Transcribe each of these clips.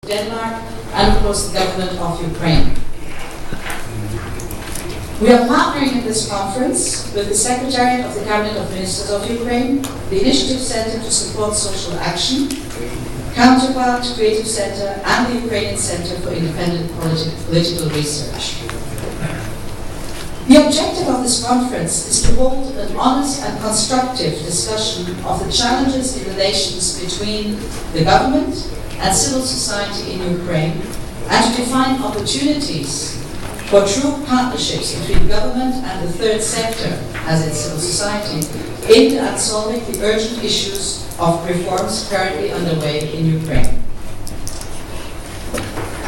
Denmark, and of course the government of Ukraine. We are partnering in this conference with the Secretariat of the Cabinet of Ministers of Ukraine, the Initiative Center to Support Social Action, Counterpart Creative Center, and the Ukrainian Center for Independent Political Research. The objective of this conference is to hold an honest and constructive discussion of the challenges in relations between the government and civil society in Ukraine, and to define opportunities for true partnerships between government and the third sector, as in civil society, aimed at solving the urgent issues of reforms currently underway in Ukraine.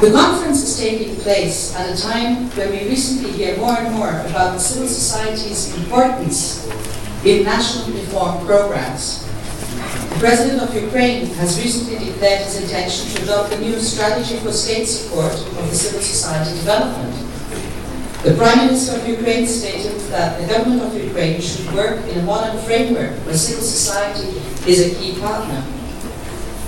The conference is taking place at a time when we recently hear more and more about civil society's importance in national reform programs. The President of Ukraine has recently declared his intention to adopt a new strategy for state support of the civil society development. The Prime Minister of Ukraine stated that the government of Ukraine should work in a modern framework where civil society is a key partner.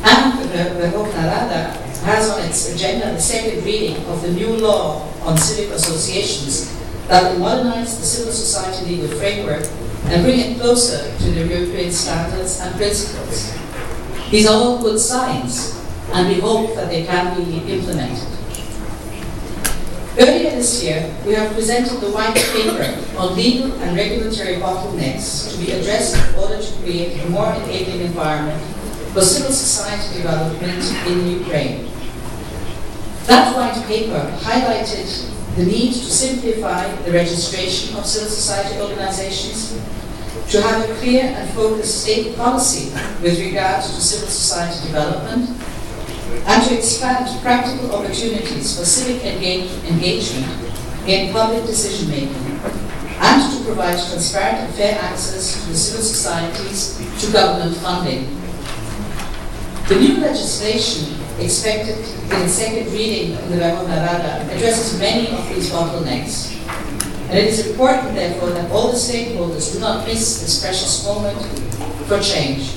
And the Verkhovna Rada has on its agenda the second reading of the new law on civic associations that will modernize the civil society legal framework and bring it closer to the European standards and principles. These are all good signs, and we hope that they can be implemented. Earlier this year, we have presented the white paper on legal and regulatory bottlenecks to be addressed in order to create a more enabling environment for civil society development in Ukraine. That white paper highlighted the need to simplify the registration of civil society organizations, to have a clear and focused state policy with regard to civil society development, and to expand practical opportunities for civic engagement in public decision-making, and to provide transparent and fair access to the civil societies to government funding. The new legislation expected in the second reading in the Verkhovna Rada addresses many of these bottlenecks, and it is important, therefore, that all the stakeholders do not miss this precious moment for change.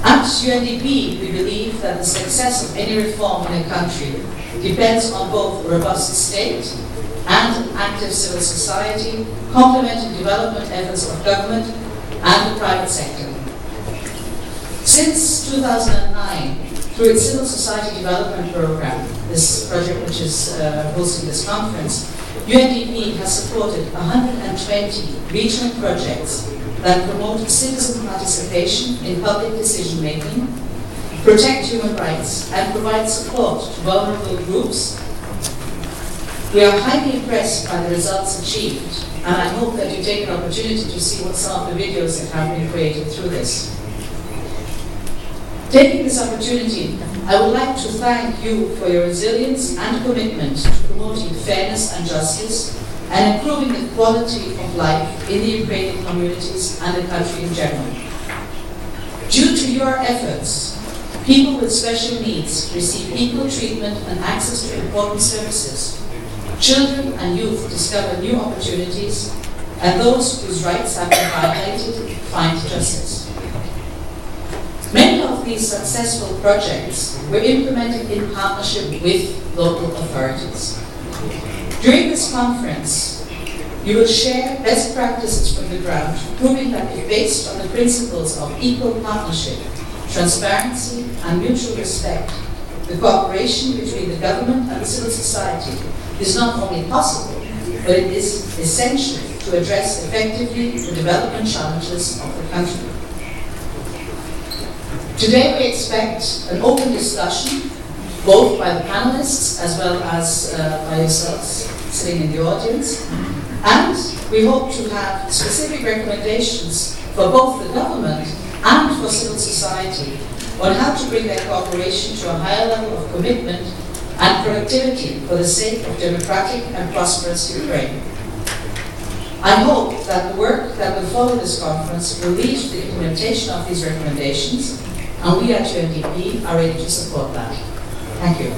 At UNDP, we believe that the success of any reform in a country depends on both a robust state and an active civil society, complementing development efforts of government and the private sector. Since 2009, through its Civil Society Development Program, this project which is hosting this conference, UNDP has supported 120 regional projects that promote citizen participation in public decision-making, protect human rights, and provide support to vulnerable groups. We are highly impressed by the results achieved, and I hope that you take an opportunity to see what some of the videos that have been created through this. Taking this opportunity, I would like to thank you for your resilience and commitment to promoting fairness and justice, and improving the quality of life in the Ukrainian communities and the country in general. Due to your efforts, people with special needs receive equal treatment and access to important services. Children and youth discover new opportunities, and those whose rights have been violated find justice. Many of these successful projects were implemented in partnership with local authorities. During this conference, you will share best practices from the ground, proving that if based on the principles of equal partnership, transparency, and mutual respect, the cooperation between the government and the civil society is not only possible, but it is essential to address effectively the development challenges of the country. Today we expect an open discussion, both by the panelists as well as by yourselves sitting in the audience. And we hope to have specific recommendations for both the government and for civil society on how to bring their cooperation to a higher level of commitment and productivity for the sake of democratic and prosperous Ukraine. I hope that the work that will follow this conference will lead to the implementation of these recommendations, and we at UNDP are ready to support that. Thank you.